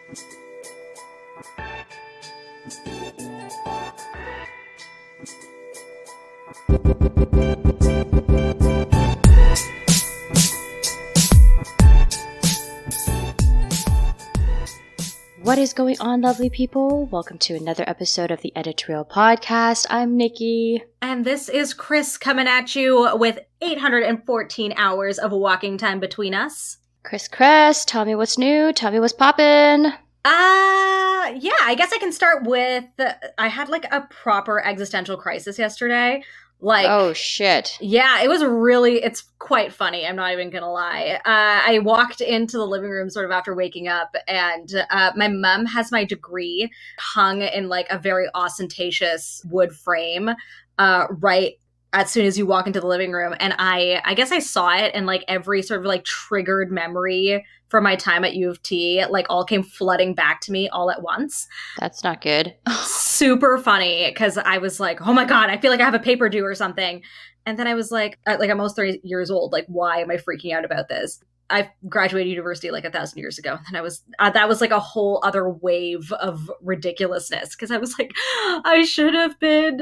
What is going on, lovely people? Welcome to another episode of the Editorial Podcast. I'm Nikki. And this is Chris coming at you with 814 hours of walking time between us. Chris, tell me what's new. Tell me what's poppin'. Yeah, I guess I can start with, I had like a proper existential crisis yesterday. Like, oh shit. Yeah, it's quite funny. I'm not even gonna lie. I walked into the living room sort of after waking up, and my mom has my degree hung in like a very ostentatious wood frame, right as soon as you walk into the living room. And I guess I saw it, and like every sort of like triggered memory from my time at U of T, like all came flooding back to me all at once. That's not good. Super funny, because I was like, oh my God, I feel like I have a paper due or something. And then I was like I'm almost 30 years old. Like, why am I freaking out about this? I graduated university like 1,000 years ago. And I was, that was like a whole other wave of ridiculousness. Because I was like, I should have been,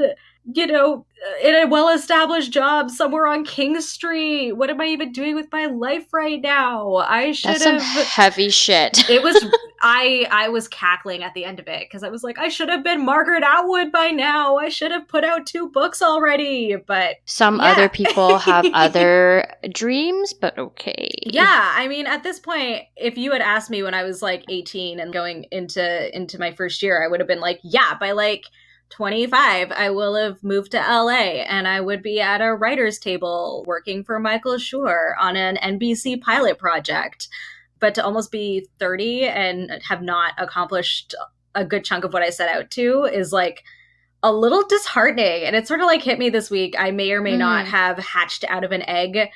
in a well-established job somewhere on King Street. What am I even doing with my life right now? I should have. That's some heavy shit. It was, I was cackling at the end of it because I was like, I should have been Margaret Atwood by now. I should have put out 2 books already. But some other people have other dreams, but okay. Yeah, I mean, at this point, if you had asked me when I was like 18 and going into my first year, I would have been like, yeah, by like 25, I will have moved to LA and I would be at a writer's table working for Michael Schur on an NBC pilot project. But to almost be 30 and have not accomplished a good chunk of what I set out to is like a little disheartening. And it sort of like hit me this week. I may or may not have hatched out of an egg.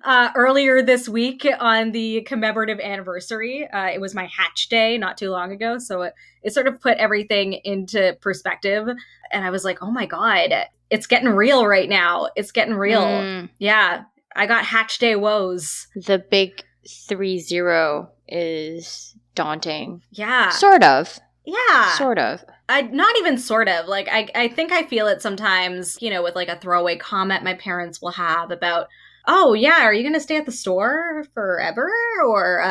Earlier this week on the commemorative anniversary. It was my hatch day not too long ago. So it sort of put everything into perspective. And I was like, oh my God, it's getting real right now. It's getting real. Yeah. I got hatch day woes. The big 30 is daunting. Yeah. Sort of. Yeah. Sort of. Not even sort of. Like, I think I feel it sometimes, with like a throwaway comment my parents will have about, oh, yeah, are you going to stay at the store forever? Or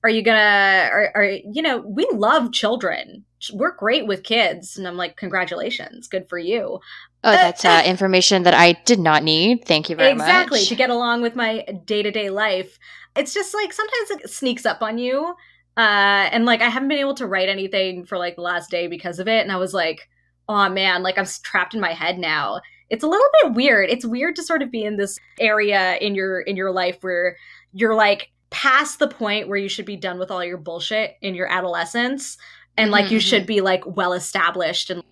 are you going to, we love children. We're great with kids. And I'm like, congratulations. Good for you. Oh, that's information that I did not need. Thank you very much. Exactly. To get along with my day-to-day life. It's just like sometimes it sneaks up on you. And like I haven't been able to write anything for like the last day because of it. And I was like, oh man, like I'm trapped in my head now. It's a little bit weird. It's weird to sort of be in this area in your life where you're like past the point where you should be done with all your bullshit in your adolescence. And like you should be like well established. And,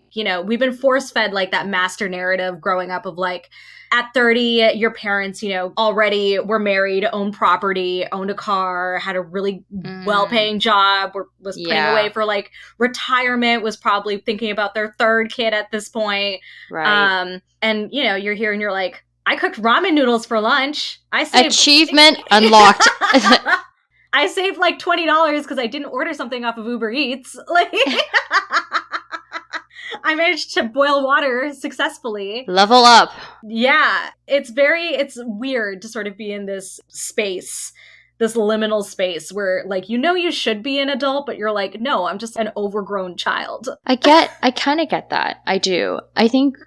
we've been force fed like that master narrative growing up of like at 30, your parents, already were married, owned property, owned a car, had a really well-paying job, was putting away for like retirement, was probably thinking about their 3rd kid at this point. Right. And, you're here and you're like, I cooked ramen noodles for lunch. I saved Achievement unlocked. I saved like $20 because I didn't order something off of Uber Eats. Like, I managed to boil water successfully. Level up. Yeah, it's weird to sort of be in this space, this liminal space where like, you should be an adult, but you're like, no, I'm just an overgrown child. I kind of get that. I do. I think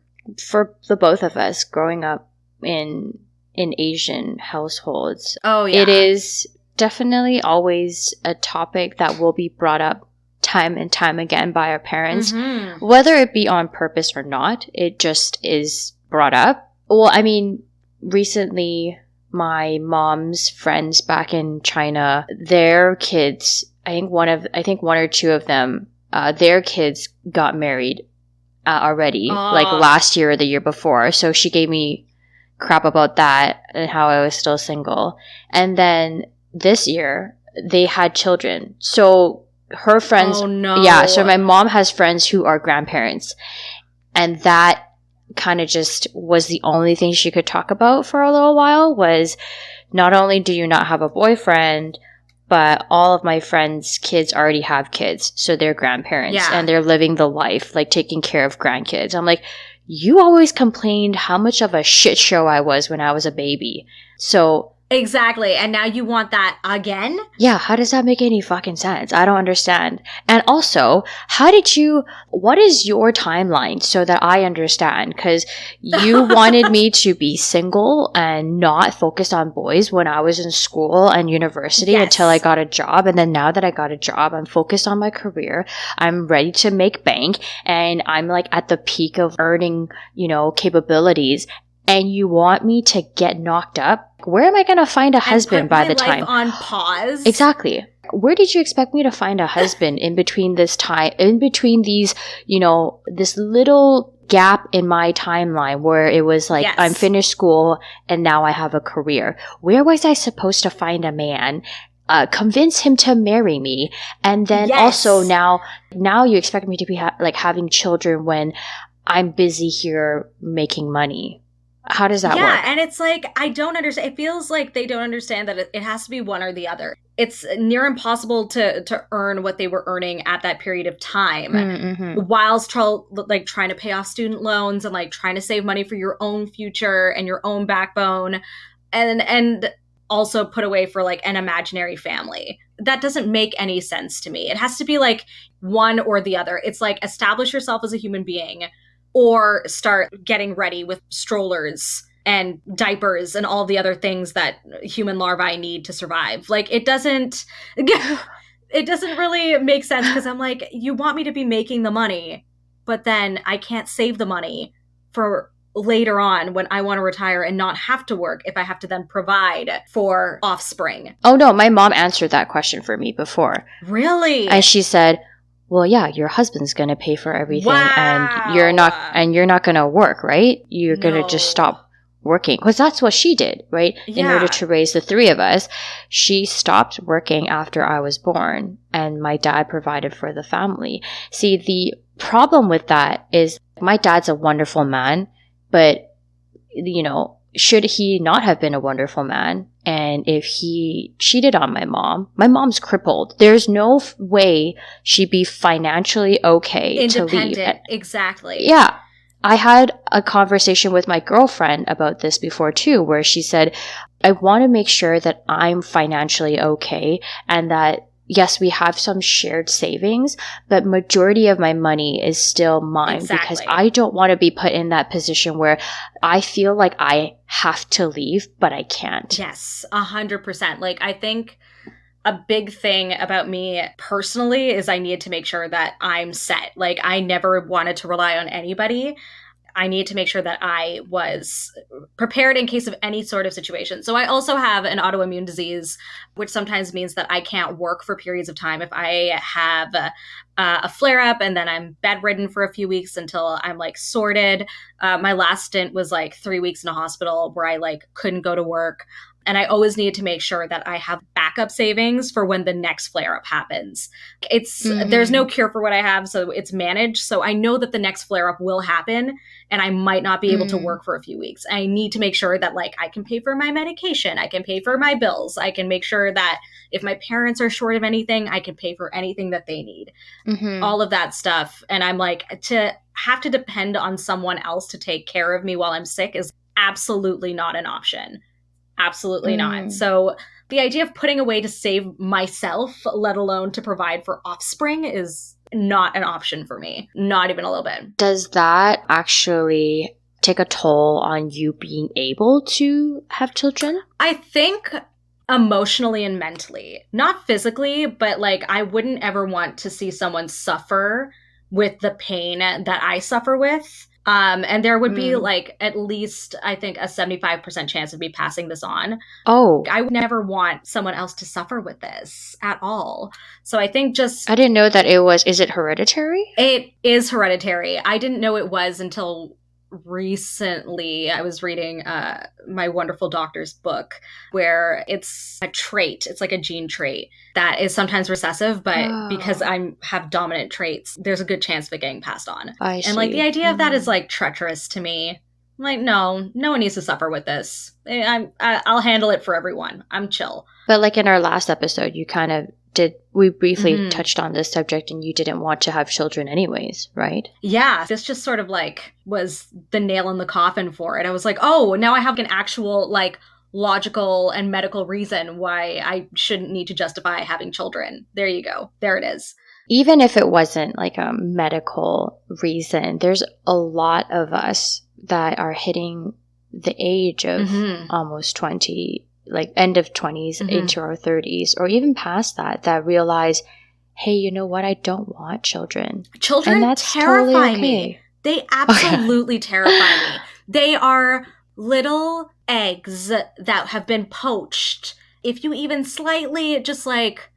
for the both of us growing up in Asian households, it is definitely always a topic that will be brought up time and time again by our parents, whether it be on purpose or not. It just is brought up. Well, I mean, recently my mom's friends back in China, their kids, I think one or two of them, their kids got married already, like last year or the year before. So she gave me crap about that and how I was still single. And then this year they had children. So her friends, so my mom has friends who are grandparents, and that kind of just was the only thing she could talk about for a little while was not only do you not have a boyfriend, but all of my friends' kids already have kids, so they're grandparents and they're living the life, like taking care of grandkids. I'm like, you always complained how much of a shit show I was when I was a baby. So exactly. And now you want that again? Yeah, how does that make any fucking sense? I don't understand. And also, what is your timeline so that I understand? Because you wanted me to be single and not focus on boys when I was in school and university until I got a job. And then now that I got a job, I'm focused on my career. I'm ready to make bank and I'm like at the peak of earning, capabilities. And you want me to get knocked up? Where am I going to find a husband by the time? On pause. Exactly. Where did you expect me to find a husband in between this time, in between these, this little gap in my timeline where it was like, I'm finished school and now I have a career. Where was I supposed to find a man? Convince him to marry me. And then also now you expect me to be having children when I'm busy here making money. How does that work? Yeah, and it's like, I don't understand. It feels like they don't understand that it has to be one or the other. It's near impossible to earn what they were earning at that period of time, whilst trying to pay off student loans and like trying to save money for your own future and your own backbone, and also put away for like an imaginary family. That doesn't make any sense to me. It has to be like one or the other. It's like establish yourself as a human being, or start getting ready with strollers and diapers and all the other things that human larvae need to survive. Like, it doesn't really make sense, because I'm like, you want me to be making the money, but then I can't save the money for later on when I want to retire and not have to work if I have to then provide for offspring. Oh no, my mom answered that question for me before. Really? And she said, well, yeah, your husband's going to pay for everything and you're not going to work, right? You're going to just stop working. Because that's what she did, right? Yeah. In order to raise the three of us, she stopped working after I was born and my dad provided for the family. See, the problem with that is my dad's a wonderful man, but, should he not have been a wonderful man? And if he cheated on my mom's crippled. There's no way she'd be financially okay to leave. Exactly. Yeah. I had a conversation with my girlfriend about this before too, where she said, I want to make sure that I'm financially okay and that yes, we have some shared savings, but majority of my money is still mine because I don't want to be put in that position where I feel like I have to leave, but I can't. Yes, 100%. Like, I think a big thing about me personally is I needed to make sure that I'm set. Like, I never wanted to rely on anybody. I need to make sure that I was prepared in case of any sort of situation. So I also have an autoimmune disease, which sometimes means that I can't work for periods of time. If I have a flare-up and then I'm bedridden for a few weeks until I'm like sorted. My last stint was like 3 weeks in a hospital where I like couldn't go to work. And I always need to make sure that I have backup savings for when the next flare-up happens. There's no cure for what I have, so it's managed. So I know that the next flare-up will happen, and I might not be able to work for a few weeks. I need to make sure that like I can pay for my medication, I can pay for my bills, I can make sure that if my parents are short of anything, I can pay for anything that they need. All of that stuff. And I'm like, to have to depend on someone else to take care of me while I'm sick is absolutely not an option. Absolutely not. So the idea of putting away to save myself, let alone to provide for offspring, is not an option for me. Not even a little bit. Does that actually take a toll on you being able to have children? I think emotionally and mentally. Not physically, but like I wouldn't ever want to see someone suffer with the pain that I suffer with. And there would be like at least, I think, a 75% chance of me passing this on. Oh. I would never want someone else to suffer with this at all. So I think I didn't know that is it hereditary? It is hereditary. I didn't know it was until recently. I was reading my wonderful doctor's book where it's a trait. It's like a gene trait that is sometimes recessive, but because I have dominant traits, there's a good chance of it getting passed on. I see. And like the idea of that is like treacherous to me. I'm like, no one needs to suffer with this. I'll handle it for everyone. I'm chill. But like in our last episode, we briefly touched on this subject and you didn't want to have children anyways, right? Yeah, this just sort of like was the nail in the coffin for it. I was like, oh, now I have an actual like logical and medical reason why I shouldn't need to justify having children. There you go. There it is. Even if it wasn't like a medical reason, there's a lot of us that are hitting the age of almost 20, like end of 20s into our 30s, or even past that realize, hey, you know what? I don't want children. Children and that's terrify totally okay. me. They absolutely terrify me. They are little eggs that have been poached. If you even slightly just like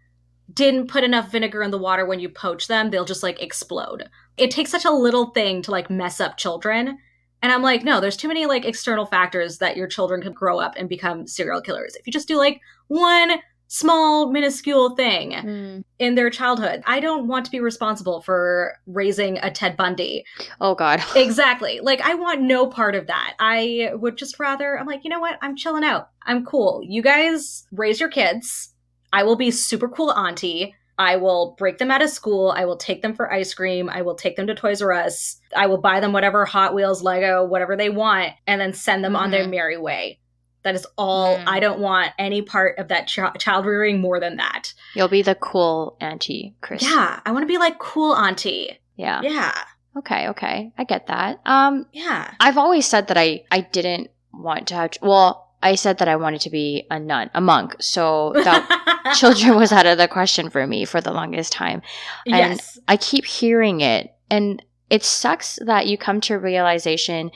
didn't put enough vinegar in the water when you poach them, they'll just like explode. It takes such a little thing to like mess up children. And I'm like, no, there's too many like external factors that your children could grow up and become serial killers. If you just do like one small, minuscule thing in their childhood. I don't want to be responsible for raising a Ted Bundy. Oh, God. Exactly. Like, I want no part of that. I would just rather, I'm like, you know what? I'm chilling out. I'm cool. You guys raise your kids. I will be super cool auntie. I will break them out of school. I will take them for ice cream. I will take them to Toys R Us. I will buy them whatever Hot Wheels, Lego, whatever they want, and then send them on their merry way. That is all. I don't want any part of that child rearing more than that. You'll be the cool auntie, Chris. Yeah, I want to be like cool auntie. Yeah. Yeah. Okay. I get that. Yeah. I've always said that I didn't want to have. Well, I said that I wanted to be a monk. So that children was out of the question for me for the longest time. And yes. I keep hearing it, and it sucks that you come to a realization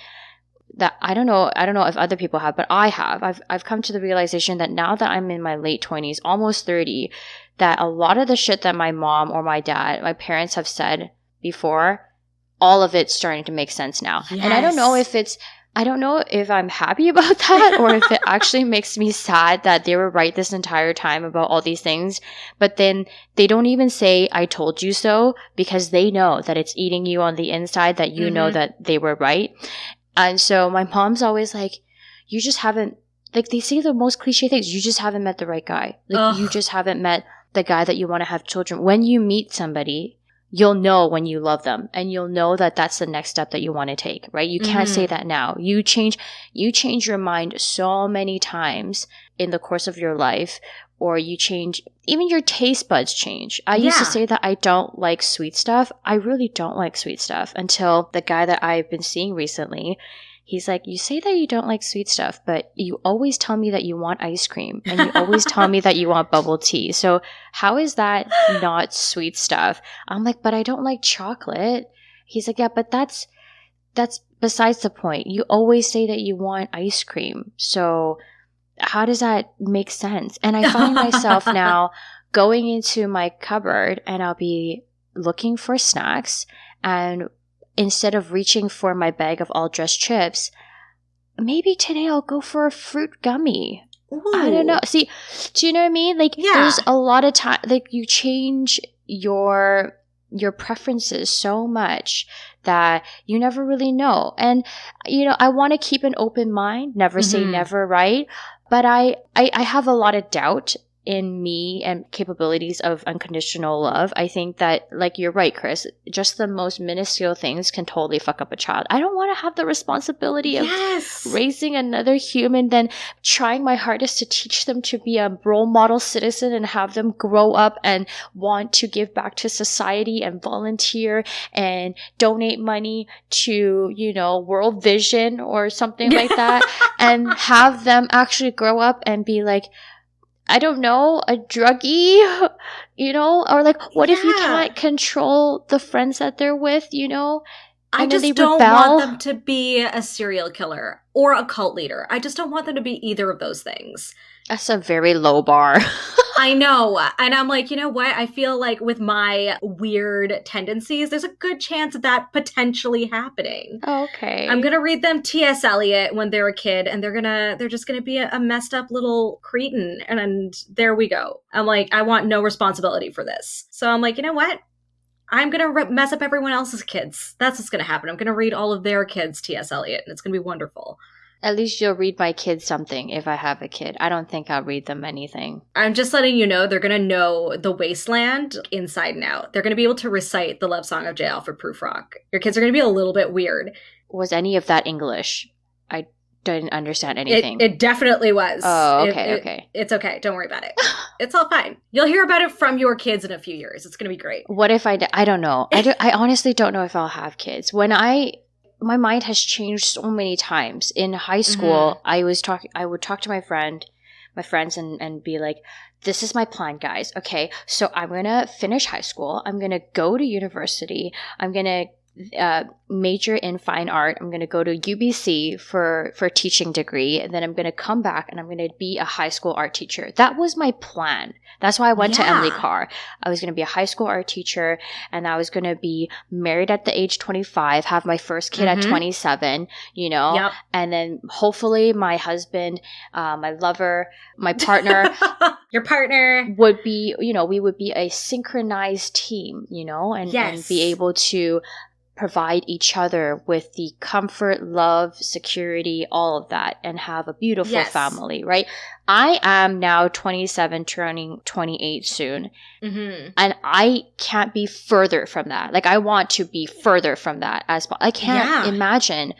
that I don't know if other people have, but I have. I've come to the realization that now that I'm in my late 20s, almost 30, that a lot of the shit that my mom or my dad, my parents have said before, all of it's starting to make sense now. Yes. And I don't know if I'm happy about that or if it actually makes me sad that they were right this entire time about all these things. But then they don't even say, I told you so, because they know that it's eating you on the inside, that you know that they were right. And so my mom's always like, you just haven't, like they say the most cliche things, you just haven't met the right guy. Like you just haven't met the guy that you want to have children. When you meet somebody, you'll know when you love them, and you'll know that that's the next step that you want to take, right? You can't say that now. You change your mind so many times in the course of your life, or you change, even your taste buds change. I used to say that I don't like sweet stuff. I really don't like sweet stuff until the guy that I've been seeing recently, he's like, you say that you don't like sweet stuff, but you always tell me that you want ice cream, and you always tell me that you want bubble tea. So how is that not sweet stuff? I'm like, but I don't like chocolate. He's like, yeah, but that's besides the point. You always say that you want ice cream. So how does that make sense? And I find myself now going into my cupboard and I'll be looking for snacks, and instead of reaching for my bag of all dressed chips, maybe today I'll go for a fruit gummy. Ooh. I don't know. See, do you know what I mean? Like, there's a lot of time, like you change your preferences so much that you never really know. And, I want to keep an open mind, never say never, right? But I have a lot of doubt in me and capabilities of unconditional love. I think that, like, you're right, Chris, just the most minuscule things can totally fuck up a child. I don't want to have the responsibility of raising another human, then trying my hardest to teach them to be a role model citizen and have them grow up and want to give back to society and volunteer and donate money to, World Vision or something like that, and have them actually grow up and be like, I don't know, a druggie, or like, what if you can't control the friends that they're with, I just don't want them to be a serial killer or a cult leader. I just don't want them to be either of those things. That's a very low bar. I know. And I'm like, you know what? I feel like with my weird tendencies, there's a good chance of that potentially happening. Okay. I'm going to read them T.S. Eliot when they're a kid, and they're just going to be a messed up little cretin. And there we go. I'm like, I want no responsibility for this. So I'm like, you know what? I'm going to mess up everyone else's kids. That's what's going to happen. I'm going to read all of their kids T.S. Eliot, and it's going to be wonderful. At least you'll read my kids something if I have a kid. I don't think I'll read them anything. I'm just letting you know they're going to know The Wasteland inside and out. They're going to be able to recite the love song of J. Alfred Prufrock. Your kids are going to be a little bit weird. Was any of that English? I didn't understand anything. It definitely was. Oh, okay, okay. It's okay. Don't worry about it. It's all fine. You'll hear about it from your kids in a few years. It's going to be great. What if I don't know. I honestly don't know if I'll have kids. My mind has changed so many times. In high school, I would talk to my friends and be like, this is my plan, guys. Okay, so I'm going to finish high school. I'm going to go to university. I'm going to major in fine art. I'm going to go to UBC for a teaching degree. And then I'm going to come back and I'm going to be a high school art teacher. That was my plan. That's why I went to Emily Carr. I was going to be a high school art teacher, and I was going to be married at the age 25, have my first kid at 27, and then hopefully my husband, my lover, my partner, your partner would be, we would be a synchronized team, and be able to provide each other with the comfort, love, security, all of that, and have a beautiful family, right? I am now 27, turning 28 soon. And I can't be further from that. Like, I want to be further from that I can't imagine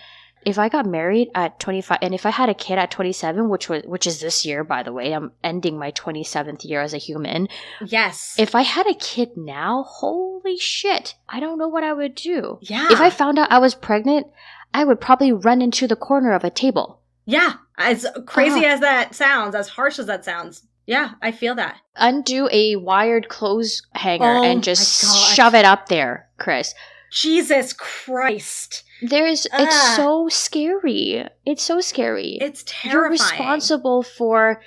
if I got married at 25 and if I had a kid at 27, which is this year, by the way. I'm ending my 27th year as a human. Yes. If I had a kid now, holy shit, I don't know what I would do. Yeah. If I found out I was pregnant, I would probably run into the corner of a table. Yeah. As crazy as that sounds, as harsh as that sounds. Yeah, I feel that. Undo a wired clothes hanger and just shove it up there, Chris. Jesus Christ. It's so scary. It's so scary. It's terrifying. You're responsible for,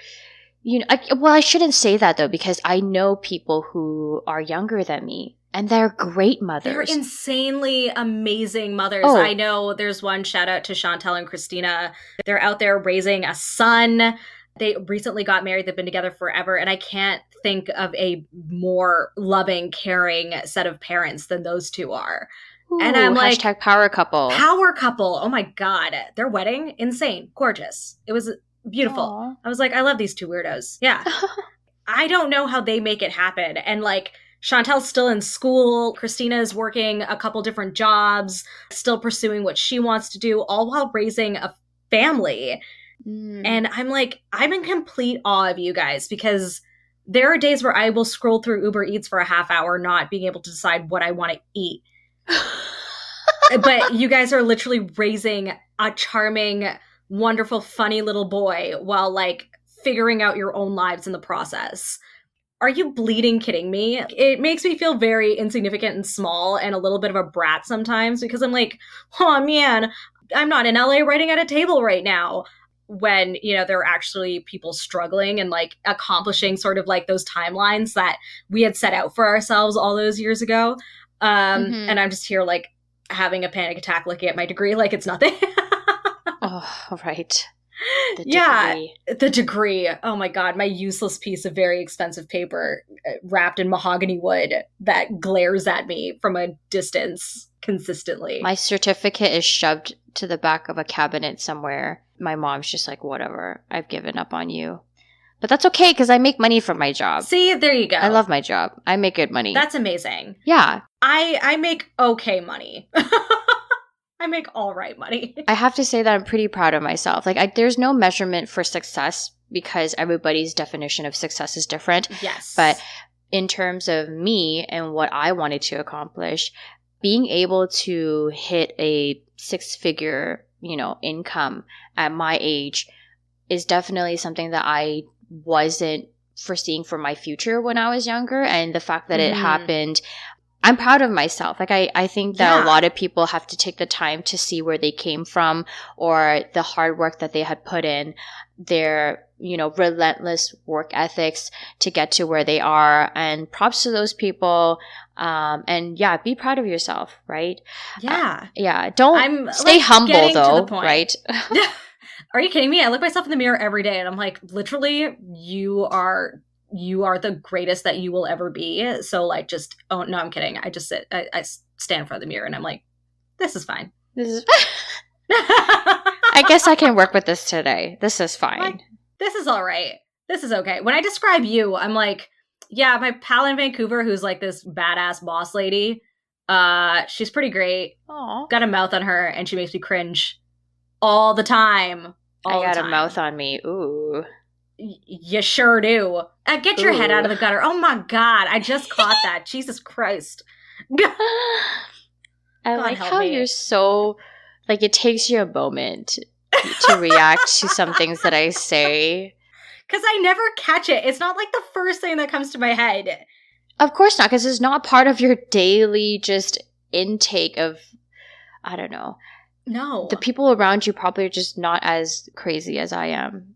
I shouldn't say that though, because I know people who are younger than me and they're great mothers. They're insanely amazing mothers. Oh. I know there's one, shout out to Chantel and Christina. They're out there raising a son. They recently got married. They've been together forever. And I can't think of a more loving, caring set of parents than those two are. Ooh, and I'm like, hashtag power couple. Power couple. Oh my God. Their wedding, insane. Gorgeous. It was beautiful. Aww. I was like, I love these two weirdos. Yeah. I don't know how they make it happen. And like, Chantel's still in school. Christina's working a couple different jobs, still pursuing what she wants to do, all while raising a family. And I'm like, I'm in complete awe of you guys, because there are days where I will scroll through Uber Eats for a half hour, not being able to decide what I want to eat. But you guys are literally raising a charming, wonderful, funny little boy while like figuring out your own lives in the process. Are you bleeding kidding me? It makes me feel very insignificant and small and a little bit of a brat sometimes, because I'm like, oh man, I'm not in LA writing at a table right now. When, there are actually people struggling and like accomplishing sort of like those timelines that we had set out for ourselves all those years ago. And I'm just here like having a panic attack looking at my degree like it's nothing. Oh, right. The degree. Oh my God, my useless piece of very expensive paper wrapped in mahogany wood that glares at me from a distance consistently. My certificate is shoved to the back of a cabinet somewhere. My mom's just like, whatever, I've given up on you. But that's okay, because I make money from my job. See, there you go. I love my job. I make good money. That's amazing. Yeah. I make okay money. I make all right money. I have to say that I'm pretty proud of myself. Like, there's no measurement for success because everybody's definition of success is different. Yes. But in terms of me and what I wanted to accomplish, being able to hit a 6-figure, income at my age is definitely something that I wasn't foreseeing for my future when I was younger. And the fact that it happened, I'm proud of myself. Like, I think that a lot of people have to take the time to see where they came from or the hard work that they had put in, their, relentless work ethics to get to where they are. And props to those people. And be proud of yourself, right? Yeah. Don't stay humble though, right? Are you kidding me? I look myself in the mirror every day and I'm like, literally, you are you are the greatest that you will ever be. So like, just, oh no, I'm kidding. I just I stand in front of the mirror and I'm like, this is fine. This is I guess I can work with this today. This is fine. Like, this is all right. This is okay. When I describe you, I'm like, yeah, my pal in Vancouver who's like this badass boss lady. She's pretty great. Aww. Got a mouth on her and she makes me cringe all the time. I got a mouth on me. Ooh. You sure do. Get your head out of the gutter. Oh my God. I just caught that. Jesus Christ. I like how you're so, like, it takes you a moment to react to some things that I say. Because I never catch it. It's not like the first thing that comes to my head. Of course not, because it's not part of your daily just intake of, I don't know. No. The people around you probably are just not as crazy as I am.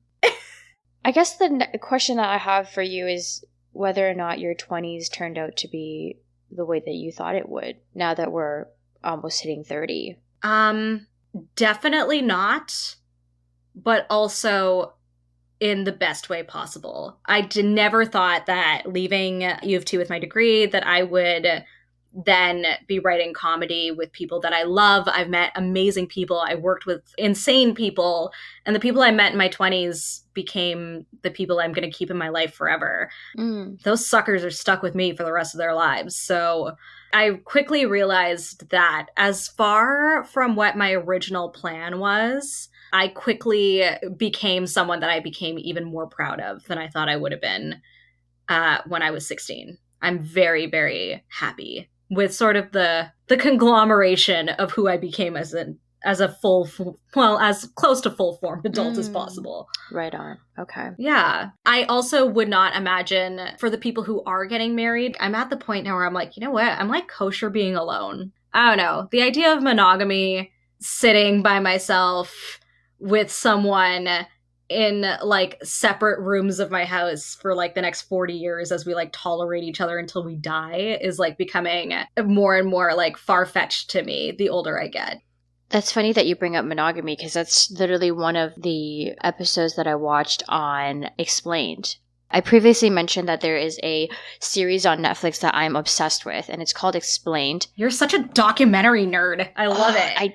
I guess the question that I have for you is whether or not your 20s turned out to be the way that you thought it would, now that we're almost hitting 30. Definitely not, but also in the best way possible. I never thought that leaving U of T with my degree that I would then be writing comedy with people that I love. I've met amazing people. I worked with insane people. And the people I met in my 20s became the people I'm going to keep in my life forever. Those suckers are stuck with me for the rest of their lives. So I quickly realized that as far from what my original plan was, I quickly became someone that I became even more proud of than I thought I would have been when I was 16. I'm very, very happy with sort of the conglomeration of who I became as as close to full formed adult as possible. Right on. Okay. Yeah. I also would not imagine for the people who are getting married, I'm at the point now where I'm like, you know what? I'm like kosher being alone. I don't know. The idea of monogamy, sitting by myself with someone in like separate rooms of my house for like the next 40 years as we like tolerate each other until we die is like becoming more and more like far-fetched to me the older I get. That's funny that you bring up monogamy because that's literally one of the episodes that I watched on Explained. I previously mentioned that there is a series on Netflix that I'm obsessed with and it's called Explained. You're such a documentary nerd. I love it.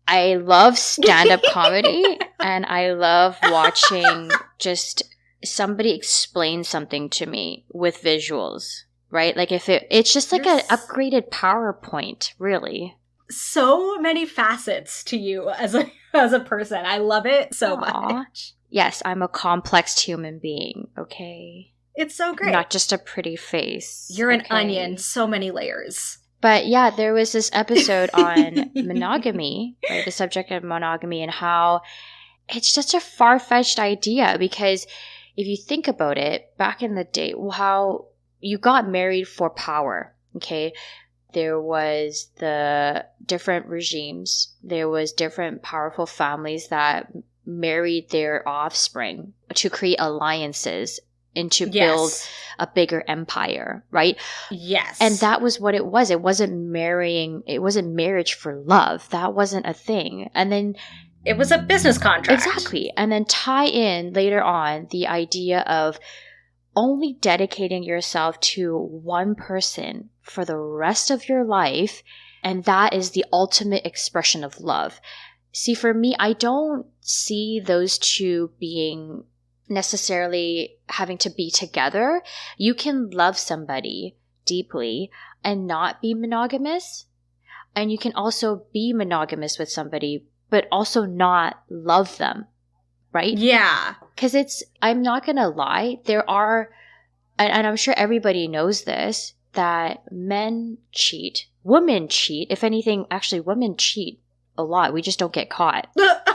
I love stand-up comedy and I love watching just somebody explain something to me with visuals, right? Like if it's just like an upgraded PowerPoint, really. So many facets to you as a person. I love it so much. Yes, I'm a complex human being, okay? It's so great. Not just a pretty face. You're an onion, so many layers. But yeah, there was this episode on monogamy, right? The subject of monogamy and how it's just a far-fetched idea because if you think about it, back in the day, how you got married for power, okay? There was the different regimes. There was different powerful families that married their offspring to create alliances and to build a bigger empire, right? Yes. And that was what it was. It wasn't marriage for love. That wasn't a thing. And then it was a business contract. Exactly. And then tie in later on the idea of only dedicating yourself to one person for the rest of your life. And that is the ultimate expression of love. See, for me, I don't see those two being necessarily having to be together. You can love somebody deeply and not be monogamous. And you can also be monogamous with somebody, but also not love them, right? Yeah. Because I'm not going to lie, there are, and I'm sure everybody knows this, that men cheat, women cheat. If anything, actually, women cheat a lot. We just don't get caught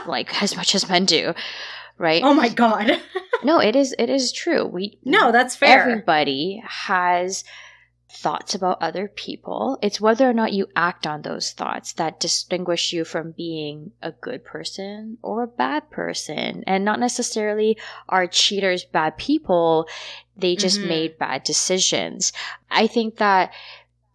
like as much as men do. Right? Oh my God. No, it is true. No, that's fair. Everybody has thoughts about other people. It's whether or not you act on those thoughts that distinguish you from being a good person or a bad person. And not necessarily are cheaters bad people. They just made bad decisions. I think that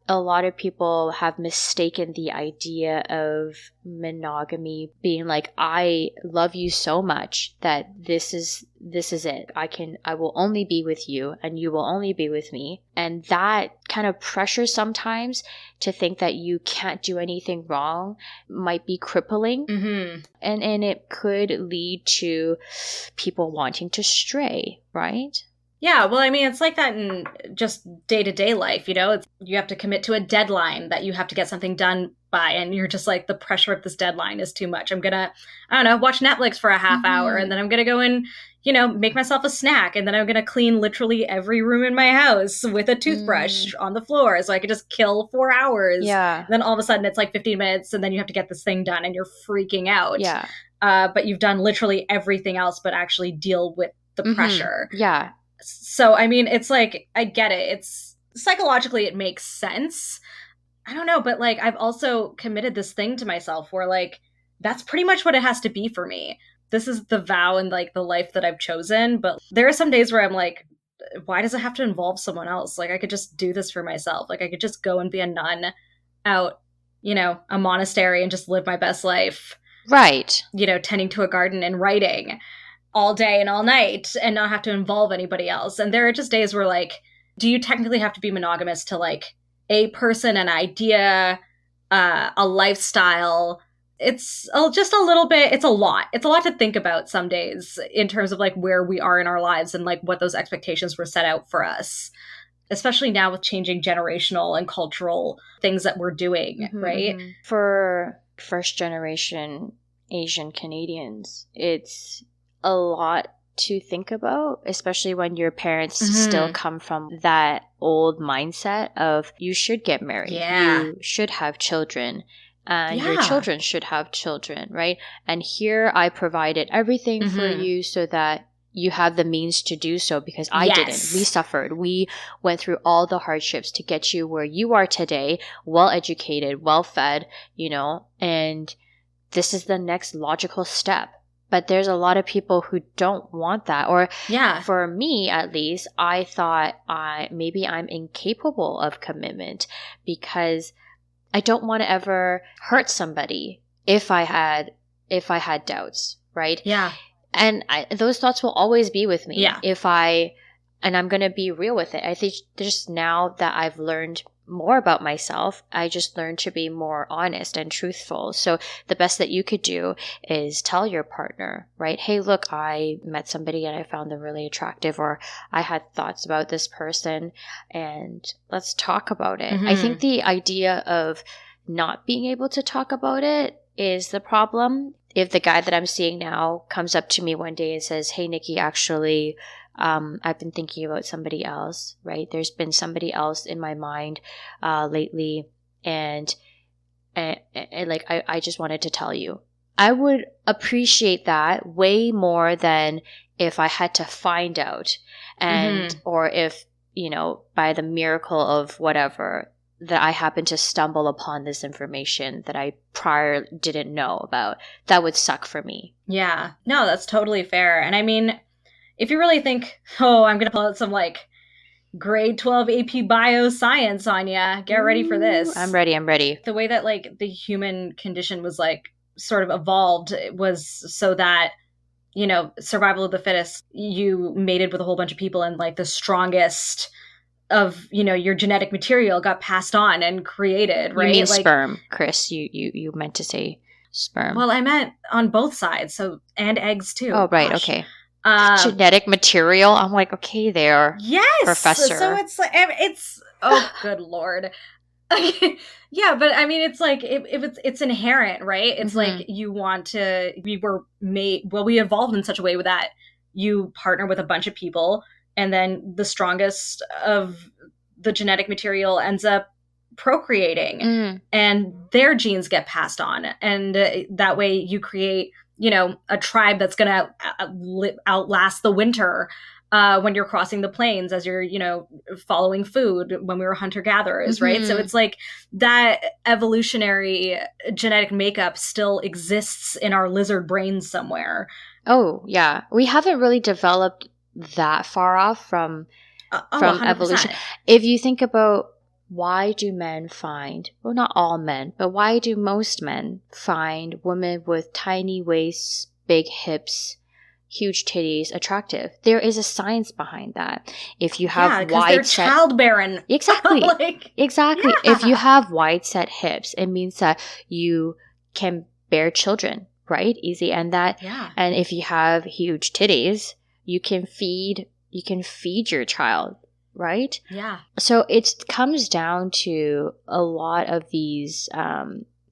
a lot of people have mistaken the idea of monogamy being like, I love you so much that this is it. I will only be with you and you will only be with me. And that kind of pressure sometimes to think that you can't do anything wrong might be crippling. Mm-hmm. And it could lead to people wanting to stray, right? Yeah, well, I mean, it's like that in just day-to-day life, you know? You have to commit to a deadline that you have to get something done by, and you're just like, the pressure of this deadline is too much. I'm gonna, I don't know, watch Netflix for a half hour, and then I'm gonna go and, you know, make myself a snack, and then I'm gonna clean literally every room in my house with a toothbrush on the floor, so I could just kill 4 hours. Yeah. And then all of a sudden it's like 15 minutes, and then you have to get this thing done, and you're freaking out. Yeah. But you've done literally everything else but actually deal with the pressure. Yeah. So, I mean, it's like, I get it. It's psychologically, it makes sense. I don't know, but like, I've also committed this thing to myself where like, that's pretty much what it has to be for me. This is the vow and like the life that I've chosen. But there are some days where I'm like, why does it have to involve someone else? Like, I could just do this for myself. Like, I could just go and be a nun out, you know, a monastery and just live my best life. Right. You know, tending to a garden and writing all day and all night and not have to involve anybody else. And there are just days where like, do you technically have to be monogamous to like a person, an idea, a lifestyle? It's just a little bit, it's a lot to think about some days in terms of like where we are in our lives and like what those expectations were set out for us, especially now with changing generational and cultural things that we're doing, right? For first generation Asian Canadians, it's a lot to think about, especially when your parents still come from that old mindset of you should get married, you should have children, and your children should have children, right? And here I provided everything for you so that you have the means to do so, because I didn't. We suffered. We went through all the hardships to get you where you are today, well educated, well fed, you know, and this is the next logical step. But there's a lot of people who don't want that. Or for me, at least, I thought maybe I'm incapable of commitment because I don't want to ever hurt somebody if I had doubts, right? Yeah. And those thoughts will always be with me. Yeah. And I'm going to be real with it. I think just now that I've learned more about myself, I just learned to be more honest and truthful. So the best that you could do is tell your partner, right? Hey, look, I met somebody and I found them really attractive, or I had thoughts about this person and let's talk about it. I think the idea of not being able to talk about it is the problem. If the guy that I'm seeing now comes up to me one day and says, hey, Nikki, actually, I've been thinking about somebody else, right? There's been somebody else in my mind lately, and like I just wanted to tell you. I would appreciate that way more than if I had to find out, and or if, you know, by the miracle of whatever, that I happen to stumble upon this information that I prior didn't know about. That would suck for me. Yeah. No, that's totally fair. And I mean, if you really think, oh, I'm going to pull out some like grade 12 AP bioscience on ya, get ready for this. I'm ready. The way that like the human condition was like sort of evolved was so that, you know, survival of the fittest, you mated with a whole bunch of people and like the strongest of, you know, your genetic material got passed on and created, right? You mean like, sperm, Chris. You meant to say sperm. Well, I meant on both sides, so, and eggs too. Oh, right, Gosh. Okay. Genetic material. I'm like, okay, there. Yes, professor. So it's like oh, good lord. Yeah, but I mean, it's like it's inherent, right? It's like you want to. We evolved in such a way that you partner with a bunch of people, and then the strongest of the genetic material ends up procreating, and their genes get passed on, and that way you create, you know, a tribe that's going to outlast the winter when you're crossing the plains, as you're, you know, following food when we were hunter-gatherers, right? So it's like that evolutionary genetic makeup still exists in our lizard brains somewhere. Oh, yeah. We haven't really developed that far off from 100%. evolution. If you think about why do men find, well, not all men, but why do most men find women with tiny waists, big hips, huge titties attractive? There is a science behind that. If you have they're childbearing. Exactly. Exactly. Yeah. If you have wide set hips, it means that you can bear children, right? Easy. And and if you have huge titties, you can feed your child, right? Yeah. So it comes down to a lot of these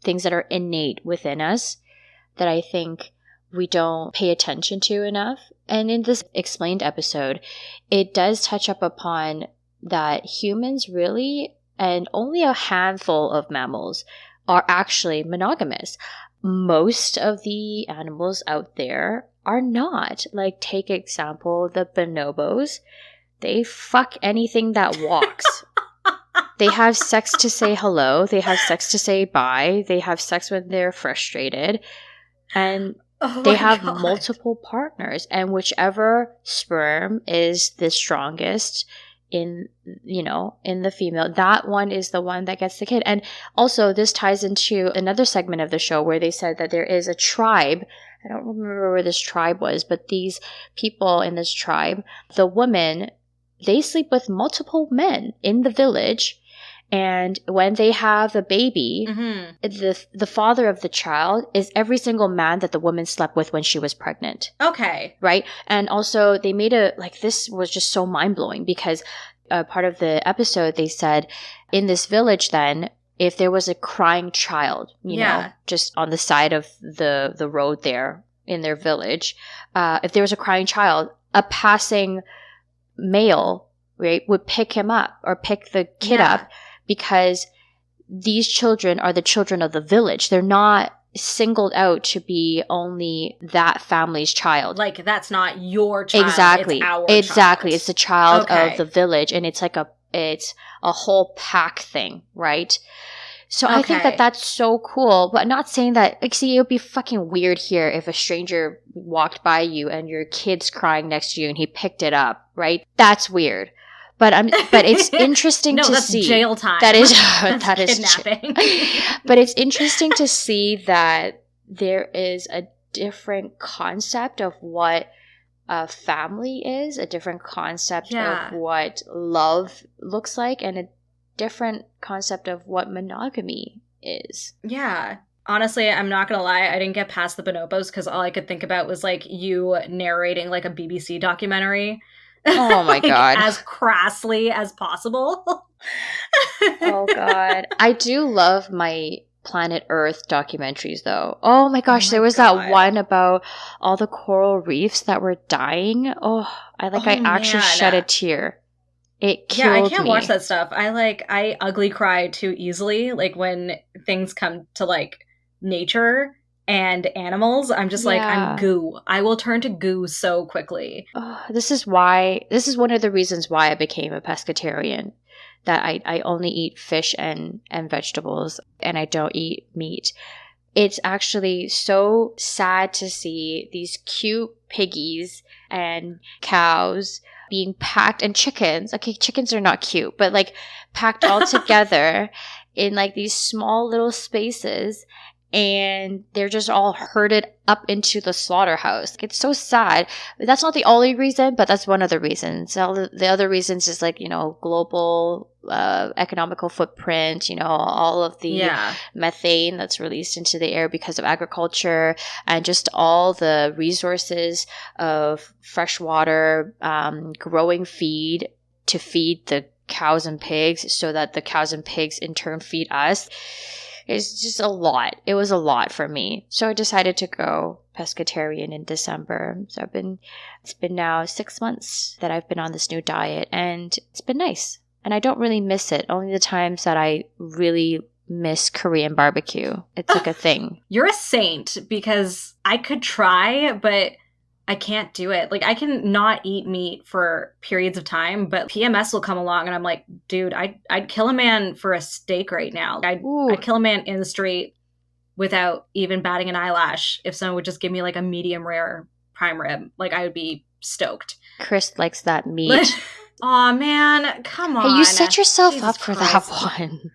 things that are innate within us that I think we don't pay attention to enough. And in this explained episode, it does touch up upon that humans really, and only a handful of mammals, are actually monogamous. Most of the animals out there are not. Like, take example, the bonobos. They fuck anything that walks. They have sex to say hello. They have sex to say bye. They have sex when they're frustrated. And they have multiple partners. And whichever sperm is the strongest in the female, that one is the one that gets the kid. And also, this ties into another segment of the show where they said that there is a tribe. I don't remember where this tribe was, but these people in this tribe, the women, they sleep with multiple men in the village. And when they have a baby, the father of the child is every single man that the woman slept with when she was pregnant. Okay. Right? And also they made this was just so mind-blowing because part of the episode they said in this village then, if there was a crying child, you know, just on the side of the road there in their village, if there was a crying child, a passing male, right, would pick him up or pick the kid up, because these children are the children of the village. They're not singled out to be only that family's child. Like, that's not your child. Exactly. It's our exactly. child. It's the child of the village, and it's like it's a whole pack thing, right? So I think that that's so cool, but not saying that, like, see, it would be fucking weird here if a stranger walked by you and your kid's crying next to you and he picked it up, right? That's weird. But it's interesting to see. No, that's jail time. That is kidnapping. But it's interesting to see that there is a different concept of what a family is, a different concept of what love looks like, and a different concept of what monogamy is. Yeah. Honestly, I'm not gonna lie, I didn't get past the bonobos because all I could think about was like you narrating like a BBC documentary. Oh my God. As crassly as possible. Oh God. I do love my Planet Earth documentaries though. Oh my gosh, there was that one about all the coral reefs that were dying. Oh, I actually shed a tear. It killed me. Yeah, I can't watch that stuff. I ugly cry too easily. Like when things come to like nature and animals, I'm just like, I'm goo. I will turn to goo so quickly. This is one of the reasons why I became a pescatarian. That I only eat fish and vegetables, and I don't eat meat. It's actually so sad to see these cute piggies and cows being packed, and chickens. Okay, chickens are not cute, but like packed all together in like these small little spaces, and they're just all herded up into the slaughterhouse. It's so sad. That's not the only reason, but that's one of the reasons. The other reasons is like, global economical footprint, all of the methane that's released into the air because of agriculture, and just all the resources of fresh water, growing feed to feed the cows and pigs so that the cows and pigs in turn feed us. It's just a lot. It was a lot for me. So I decided to go pescatarian in December. So it's been now 6 months that I've been on this new diet, and it's been nice. And I don't really miss it. Only the times that I really miss Korean barbecue. It's like a thing. You're a saint, because I could try, but I can't do it. Like, I can not eat meat for periods of time, but PMS will come along and I'm like, dude, I'd kill a man for a steak right now. I'd kill a man in the street without even batting an eyelash if someone would just give me like a medium rare prime rib. Like, I would be stoked. Chris likes that meat. Aw, man, come on. Hey, you set yourself Jesus up for Christ. that one.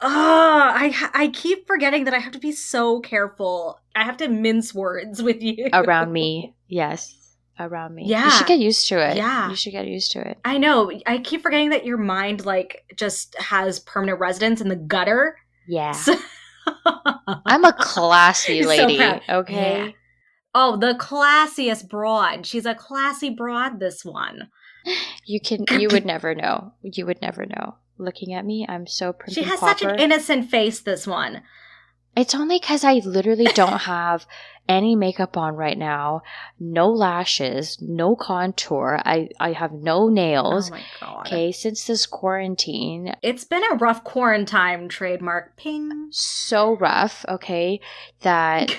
I keep forgetting that I have to be so careful. I have to mince words with you. Around me. Yes. Around me. Yeah. You should get used to it. Yeah. You should get used to it. I know. I keep forgetting that your mind, like, just has permanent residence in the gutter. Yeah. So- I'm a classy lady, so okay? Yeah. Oh, the classiest broad. She's a classy broad, this one. You would never know. You would never know. Looking at me, I'm so prim She and has proper. such an innocent face, this one. It's only because I literally don't have any makeup on right now. No lashes, no contour. I have no nails. Oh my God. Okay, since this quarantine. It's been a rough quarantine, trademark. Ping. So rough, okay, that...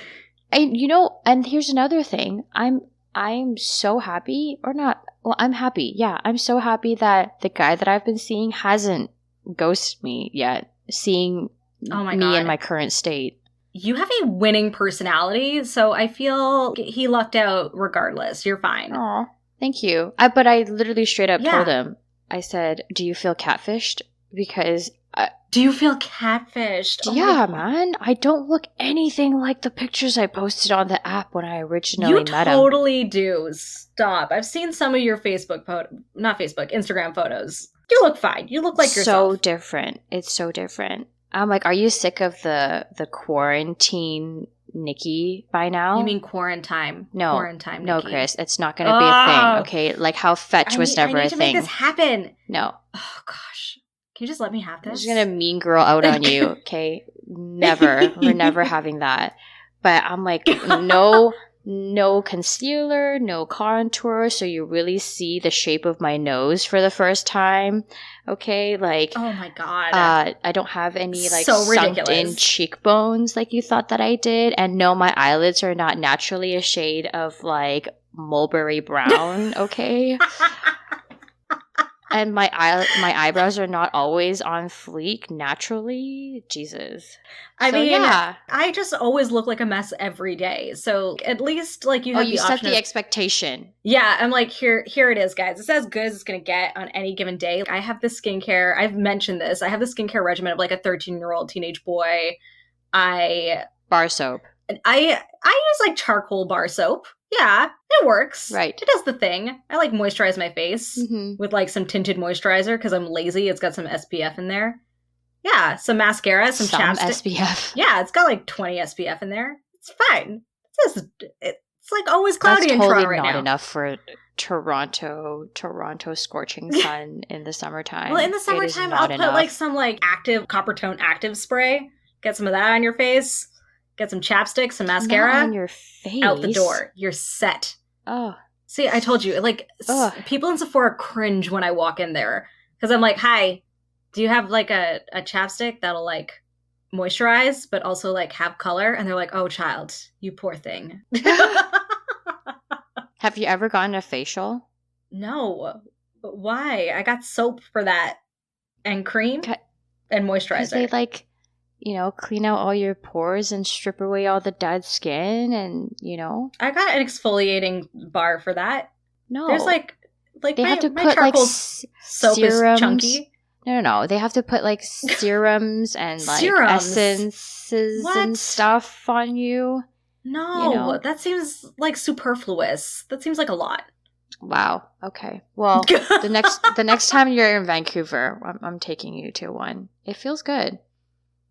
and here's another thing. I'm so happy, or not... Well, I'm happy. Yeah, I'm so happy that the guy that I've been seeing hasn't ghosted me yet, seeing me in my current state. You have a winning personality, so I feel he lucked out regardless. You're fine. Aw, thank you. But I literally straight up told him, I said, do you feel catfished? Because... do you feel catfished? Yeah, man. I don't look anything like the pictures I posted on the app when I originally met him. You totally do. Stop. I've seen some of your Instagram photos. You look fine. You look like yourself. So different. It's so different. I'm like, are you sick of the quarantine Nikki by now? You mean quarantine? No. Quarantine Nikki. No, Chris. It's not going to be a thing, okay? Like how fetch was never a thing. I need to make this happen. No. Oh, gosh. Can you just let me have this? I'm just going to mean girl out on you, okay? Never. We're never having that. But I'm like, no concealer, no contour, so you really see the shape of my nose for the first time. Okay, like... Oh my God. I don't have any, like, so sunk-in cheekbones like you thought that I did. And no, my eyelids are not naturally a shade of, like, mulberry brown, okay? And my eyebrows are not always on fleek naturally. Jesus. I mean, yeah. I just always look like a mess every day. So at least, like, you have you set the expectation. Yeah, I'm like, here it is, guys. It's as good as it's going to get on any given day. I have the skincare. I've mentioned this. I have the skincare regimen of, like, a 13-year-old teenage boy. Bar soap. I use, like, charcoal bar soap. Yeah, it works. Right. It does the thing. I, like, moisturize my face with, like, some tinted moisturizer because I'm lazy. It's got some SPF in there. Yeah, some mascara, some chapstick. SPF. Yeah, it's got, like, 20 SPF in there. It's fine. It's like, always cloudy in Toronto right now. That's not enough for Toronto scorching sun in the summertime. Well, in the summertime, I'll put, like, some, like, copper tone active spray. Get some of that on your face. Get some chapstick, some mascara. Not on your face. Out the door. You're set. Oh. See, I told you. Like, people in Sephora cringe when I walk in there. Because I'm like, hi, do you have, like, a chapstick that'll, like, moisturize, but also, like, have color? And they're like, oh, child, you poor thing. Have you ever gotten a facial? No. Why? I got soap for that. And cream. And moisturizer. They, like... clean out all your pores and strip away all the dead skin and, I got an exfoliating bar for that. No. There's, like they have to my put, like, soap serums. is chunky. No. They have to put, like, serums and, like, essences and stuff on you. No, that seems, like, superfluous. That seems like a lot. Wow. Okay. Well, the next time you're in Vancouver, I'm taking you to one. It feels good.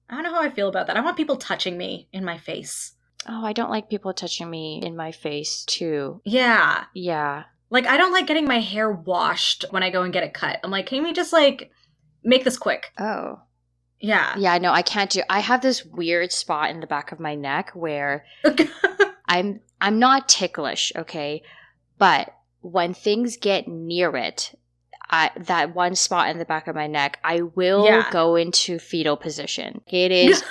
I don't know how I feel about that. I want people touching me in my face. Oh, I don't like people touching me in my face, too. Yeah. Yeah. Like, I don't like getting my hair washed when I go and get it cut. I'm like, can we just, like, make this quick? Oh. Yeah. Yeah, no, I can't do... I have this weird spot in the back of my neck where I'm not ticklish, okay? But when things get near it... that one spot in the back of my neck, I will go into fetal position. It is,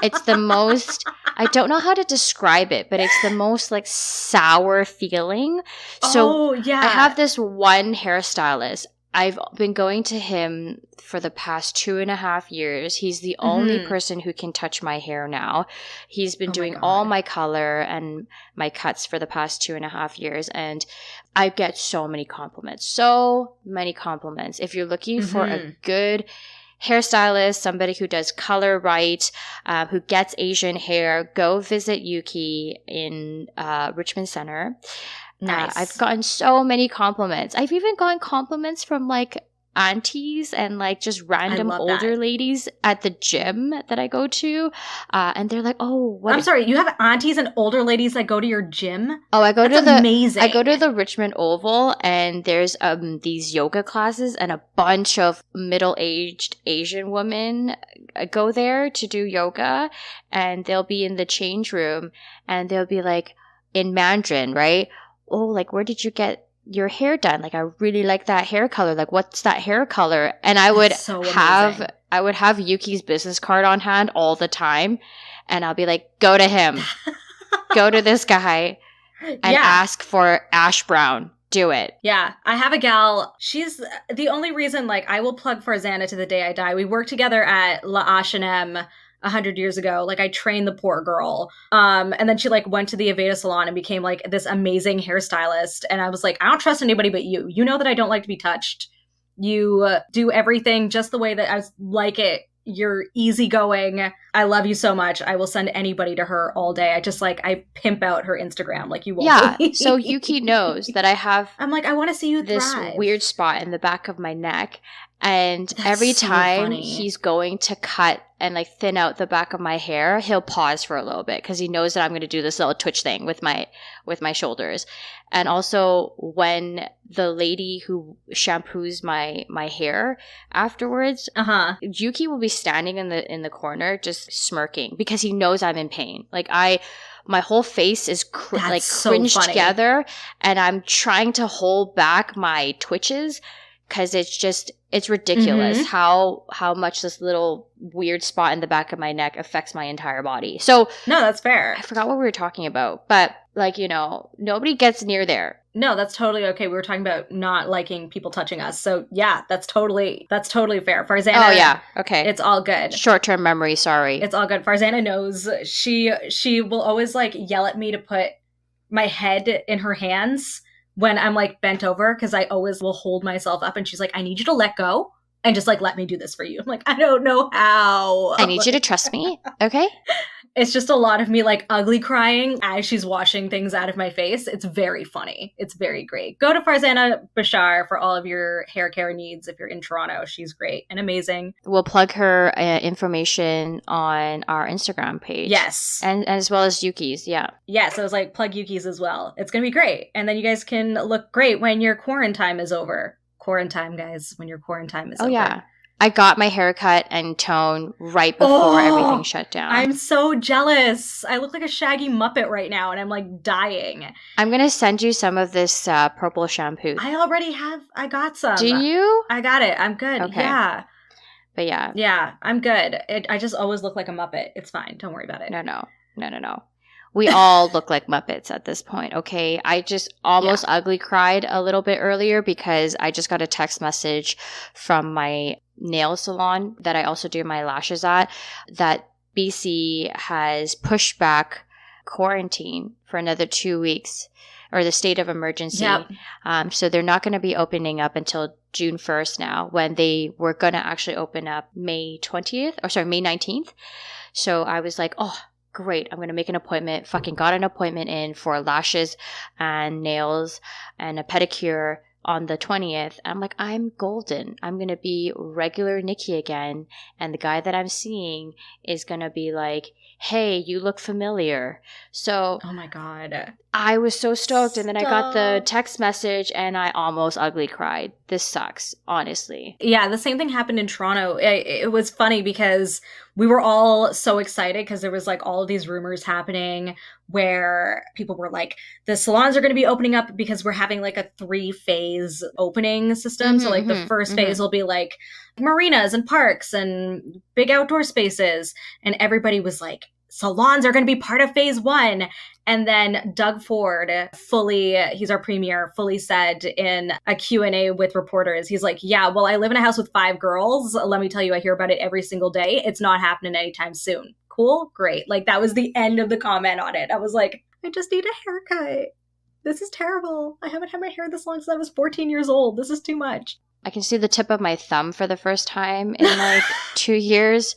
it's the most, I don't know how to describe it, but it's the most, like, sour feeling. So I have this one hairstylist. I've been going to him for the past 2.5 years. He's the only person who can touch my hair now. He's been doing all my color and my cuts for the past 2.5 years. And I get so many compliments. So many compliments. If you're looking for a good hairstylist, somebody who does color right, who gets Asian hair, go visit Yuki in Richmond Center. Nice. I've gotten so many compliments. I've even gotten compliments from like aunties and like just random older ladies at the gym that I go to. And they're like, oh, what? I'm sorry, you have aunties and older ladies that go to your gym? Oh, That's amazing. I go to the Richmond Oval, and there's these yoga classes, and a bunch of middle-aged Asian women go there to do yoga, and they'll be in the change room, and they'll be like in Mandarin, right? Oh, like, where did you get your hair done? Like, I really like that hair color. Like, what's that hair color? And I would have Yuki's business card on hand all the time. And I'll be like, go to him. Go to this guy and ask for ash brown. Do it. Yeah. I have a gal. She's the only reason, like, I will plug Farzana to the day I die. We worked together at La H&M 100 years ago. Like, I trained the poor girl. And then she like went to the Aveda salon and became like this amazing hairstylist. And I was like, I don't trust anybody but you. You know that I don't like to be touched. You do everything just the way that I like it. You're easygoing. I love you so much. I will send anybody to her all day. I pimp out her Instagram like you won't believe. So Yuki knows that I have I'm like, I want to see you this thrive. Weird spot in the back of my neck. And every time he's going to cut and like thin out the back of my hair, he'll pause for a little bit because he knows that I'm going to do this little twitch thing with my shoulders. And also when the lady who shampoos my hair afterwards, Yuki will be standing in the corner just smirking because he knows I'm in pain. Like my whole face is cringed together, and I'm trying to hold back my twitches because it's ridiculous how much this little weird spot in the back of my neck affects my entire body. So no, that's fair. I forgot what we were talking about, but like, you know, nobody gets near there. No, that's totally okay. We were talking about not liking people touching us. So yeah, that's totally fair. Farzana. Oh yeah. Okay. It's all good. Short-term memory. Sorry. It's all good. Farzana knows. She will always like yell at me to put my head in her hands when I'm like bent over, because I always will hold myself up, and she's like, I need you to let go and just like let me do this for you. I'm like, I don't know how. I need you to trust me. Okay. It's just a lot of me like ugly crying as she's washing things out of my face. It's very funny. It's very great. Go to Farzana Bashar for all of your hair care needs if you're in Toronto. She's great and amazing. We'll plug her information on our Instagram page. Yes. And as well as Yuki's. Yeah. Yes. I was like, plug Yuki's as well. It's going to be great. And then you guys can look great when your quarantine is over. Quarantine, guys, when your quarantine is over. Oh, yeah. I got my haircut and tone right before everything shut down. I'm so jealous. I look like a shaggy Muppet right now, and I'm like dying. I'm going to send you some of this purple shampoo. I got some. Do you? I got it. I'm good. Okay. Yeah. But yeah. Yeah, I'm good. I just always look like a Muppet. It's fine. Don't worry about it. No. We all look like Muppets at this point, okay? I just almost ugly cried a little bit earlier because I just got a text message from my nail salon that I also do my lashes at that BC has pushed back quarantine for another 2 weeks, or the state of emergency. Yep. So they're not going to be opening up until June 1st now, when they were going to actually open up May 19th. So I was like, oh, great, I'm going to make an appointment. Fucking got an appointment in for lashes and nails and a pedicure on the 20th. I'm like, I'm golden. I'm going to be regular Nikki again. And the guy that I'm seeing is going to be like, hey, you look familiar. So, oh my God. I was so stoked. And then I got the text message and I almost ugly cried. This sucks, honestly. Yeah, the same thing happened in Toronto. It was funny because we were all so excited because there was like all of these rumors happening where people were like, the salons are going to be opening up because we're having like a 3-phase opening system. So like the first phase will be like marinas and parks and big outdoor spaces. And everybody was like salons are going to be part of phase 1. And then Doug Ford he's our premier, fully said in a Q&A with reporters, he's like, yeah, well, I live in a house with 5 girls. Let me tell you, I hear about it every single day. It's not happening anytime soon. Cool? Great. Like, that was the end of the comment on it. I was like, I just need a haircut. This is terrible. I haven't had my hair this long since I was 14 years old. This is too much. I can see the tip of my thumb for the first time in like 2 years.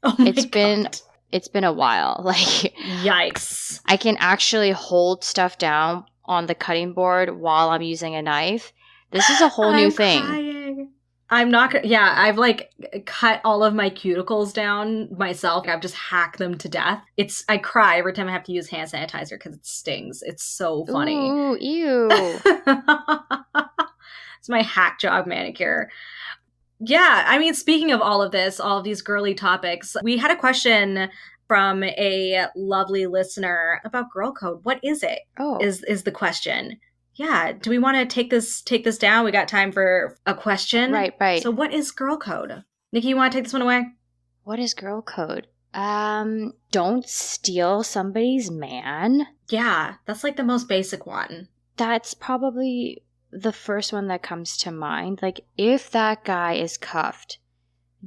Oh my God. It's been a while. Like, yikes. I can actually hold stuff down on the cutting board while I'm using a knife. This is a whole new thing. Crying. I'm not gonna, yeah, I've like cut all of my cuticles down myself. I've just hacked them to death. I cry every time I have to use hand sanitizer because it stings. It's so funny. Ooh, ew. It's my hack job manicure. Yeah, I mean, speaking of all of this, all of these girly topics, we had a question from a lovely listener about girl code. What is it? Oh. Is the question. Yeah, do we want to take this down? We got time for a question. Right. So what is girl code? Nikki, you want to take this one away? What is girl code? Don't steal somebody's man. Yeah, that's like the most basic one. That's probably the first one that comes to mind. Like, if that guy is cuffed,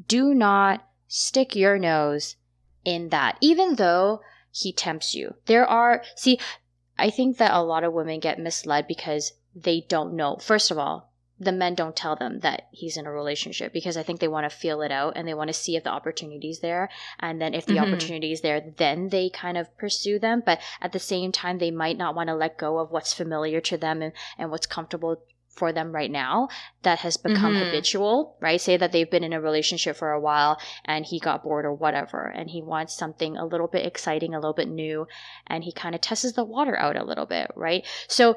do not stick your nose in that, even though he tempts you. I think that a lot of women get misled because they don't know. First of all, the men don't tell them that he's in a relationship because I think they want to feel it out and they want to see if the opportunity's there. And then if the opportunity is there, then they kind of pursue them. But at the same time, they might not want to let go of what's familiar to them and what's comfortable for them right now that has become habitual, right? Say that they've been in a relationship for a while and he got bored or whatever, and he wants something a little bit exciting, a little bit new, and he kind of tests the water out a little bit, right? So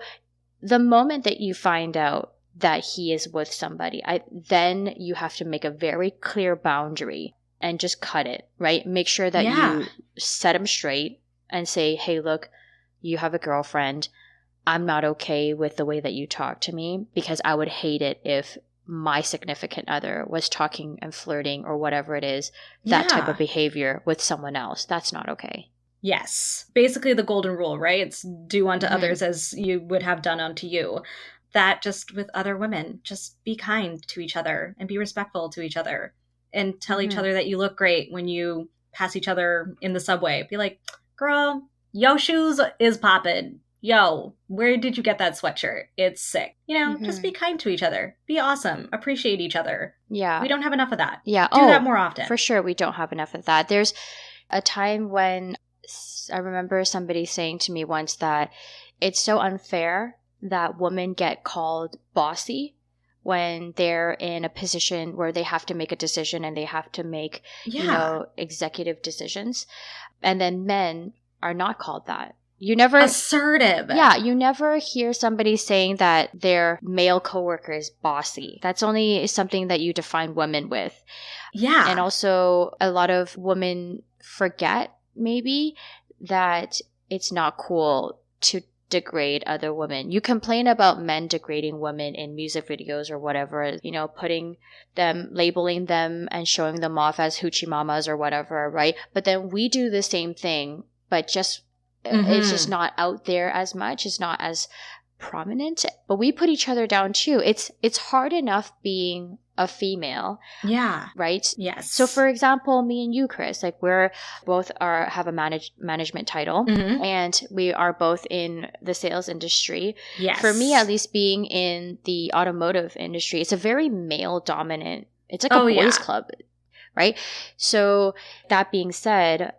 the moment that you find out that he is with somebody, then you have to make a very clear boundary and just cut it, right? Make sure that you set him straight and say, hey, look, you have a girlfriend. I'm not okay with the way that you talk to me because I would hate it if my significant other was talking and flirting or whatever it is, that type of behavior with someone else. That's not okay. Yes. Basically the golden rule, right? It's do unto others as you would have done unto you. That just with other women, just be kind to each other and be respectful to each other and tell each other that you look great when you pass each other in the subway. Be like, girl, yo shoes is poppin'. Yo, where did you get that sweatshirt? It's sick. You know, just be kind to each other. Be awesome. Appreciate each other. Yeah. We don't have enough of that. Yeah. Do that more often. For sure, we don't have enough of that. There's a time when I remember somebody saying to me once that it's so unfair that women get called bossy when they're in a position where they have to make a decision and they have to make, executive decisions. And then men are not called that. You never assertive. Yeah, you never hear somebody saying that their male coworker is bossy. That's only something that you define women with. Yeah. And also a lot of women forget maybe that it's not cool to degrade other women. You complain about men degrading women in music videos or whatever, putting them, labeling them and showing them off as hoochie mamas or whatever, right? But then we do the same thing, but just it's just not out there as much. It's not as prominent, but we put each other down too. It's hard enough being a female. Yeah. Right? Yes. So for example, me and you, Chris, like we're both have a management title and we are both in the sales industry. Yes. For me, at least being in the automotive industry, it's a very male dominant, it's like a boys club, right? So that being said,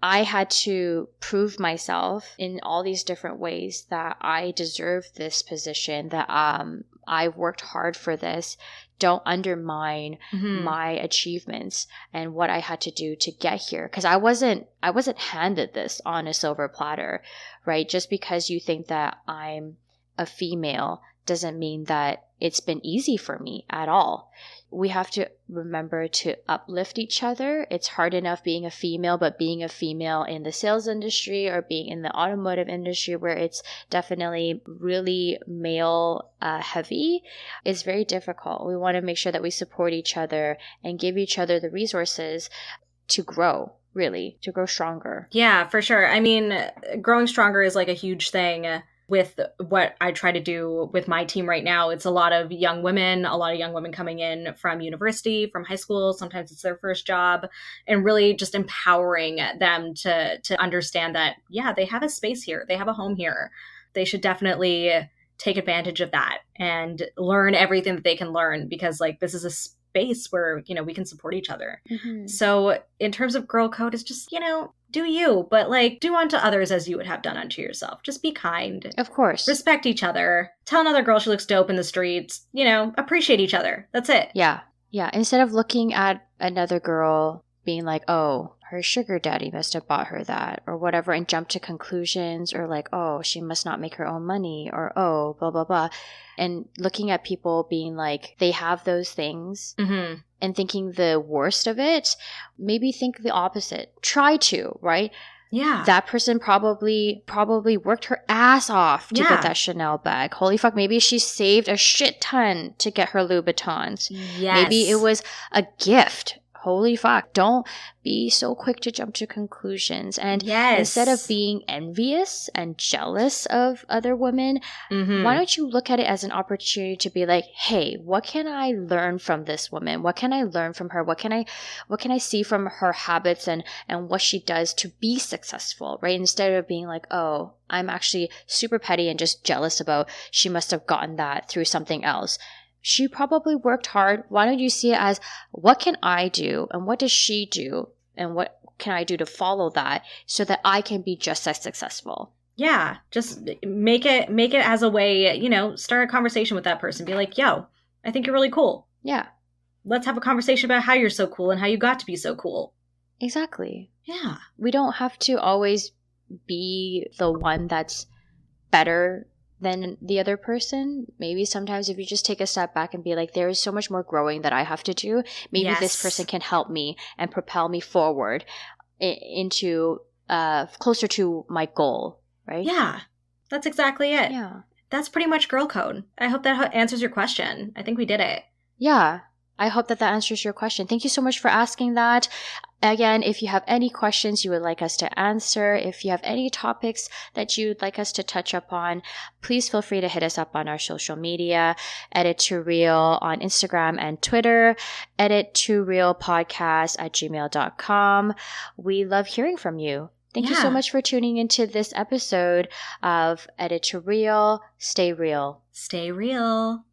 I had to prove myself in all these different ways that I deserve this position, that I worked hard for this. Don't undermine my achievements and what I had to do to get here. Because I wasn't handed this on a silver platter, right? Just because you think that I'm a female doesn't mean that it's been easy for me at all. We have to remember to uplift each other. It's hard enough being a female, but being a female in the sales industry or being in the automotive industry where it's definitely really male heavy is very difficult. We want to make sure that we support each other and give each other the resources to grow, really, to grow stronger. Yeah, for sure. I mean, growing stronger is like a huge thing with what I try to do with my team right now. It's a lot of young women coming in from university, from high school. Sometimes it's their first job, and really just empowering them to understand that, yeah, they have a space here. They have a home here. They should definitely take advantage of that and learn everything that they can learn, because like this is a space where, you know, we can support each other. Mm-hmm. So in terms of girl code, it's just, you know, do you, but like do unto others as you would have done unto yourself. Just be kind. Of course. Respect each other. Tell another girl she looks dope in the streets. You know, appreciate each other. That's it. Yeah. Yeah. Instead of looking at another girl being like, oh, her sugar daddy must have bought her that or whatever, and jump to conclusions, or like, oh, she must not make her own money, or oh, blah, blah, blah. And looking at people being like, they have those things. Mm-hmm. And thinking the worst of it, maybe think the opposite. Try to, right? Yeah. That person probably worked her ass off to get that Chanel bag. Holy fuck, maybe she saved a shit ton to get her Louboutins. Yes. Maybe it was a gift. Holy fuck. Don't be so quick to jump to conclusions. And instead of being envious and jealous of other women, why don't you look at it as an opportunity to be like, hey, what can I learn from this woman? What can I learn from her? What can I see from her habits and what she does to be successful, right? Instead of being like, oh, I'm actually super petty and just jealous about she must have gotten that through something else. She probably worked hard. Why don't you see it as, what can I do and what does she do and what can I do to follow that so that I can be just as successful? Yeah, just make it as a way, you know, start a conversation with that person. Be like, yo, I think you're really cool. Yeah. Let's have a conversation about how you're so cool and how you got to be so cool. Exactly. Yeah. We don't have to always be the one that's better than the other person. Maybe sometimes if you just take a step back and be like, there is so much more growing that I have to do. Maybe this person can help me and propel me forward into closer to my goal, right? Yeah, that's exactly it. Yeah. That's pretty much girl code. I hope that answers your question. I think we did it. Yeah. I hope that answers your question. Thank you so much for asking that. Again, if you have any questions you would like us to answer, if you have any topics that you'd like us to touch upon, please feel free to hit us up on our social media, Edit to Real on Instagram and Twitter, edittorealpodcast@gmail.com. We love hearing from you. Thank you so much for tuning into this episode of Edit to Real. Stay real. Stay real.